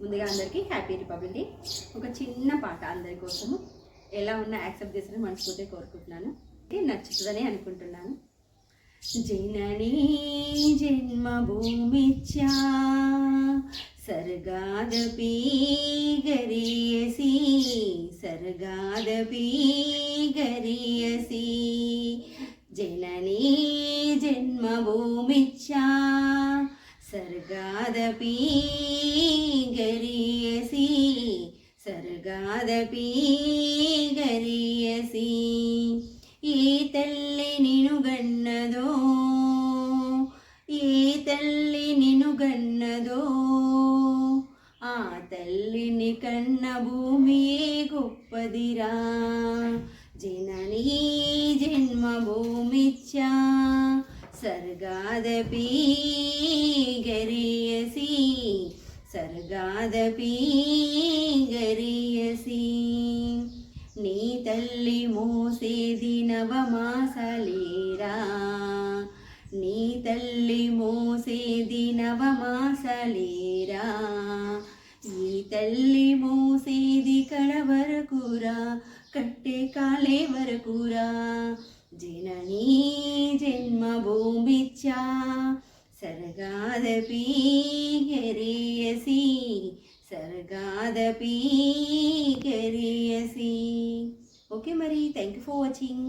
ముందుగా అందరికీ happy republic day. ఒక చిన్న పాట అందరి కోసము, ఎలా ఉన్నా యాక్సెప్ట్ చేసిన మనస్ఫూర్తిగా కోరుకుంటున్నాను, నచ్చుతుందని అనుకుంటున్నాను. జననీ జన్మభూమిచ్చా सर्गादपि गरीयसी सर्गादपि गरीयसी जननी जन्मभूमिच्छा सर्गादपि गरीयसी सर्गादपि गरीयसी ई तल्लि निनु गन्नदो ई तल्लि निनु गन्नदो आ तल्लिनि कन्न भूमिये गोप्पदिरा जननी जन्मभूमिच्छा सर्गादपि गरीयसी सर्गादपि गरीयसी नी तल्लि मोसेदि नवमासलेरा नी तल्लि मोसेदि नवमासलेरा ఈ తల్లి మోసేది కడవరకురా కట్టే కాలే వరకురా జననీ జన్మభూమిచ్చా सर्गादपि गरीयसी सर्गादपि गरीयसी. ఓకే మరి, థ్యాంక్ యూ ఫర్ వాచింగ్.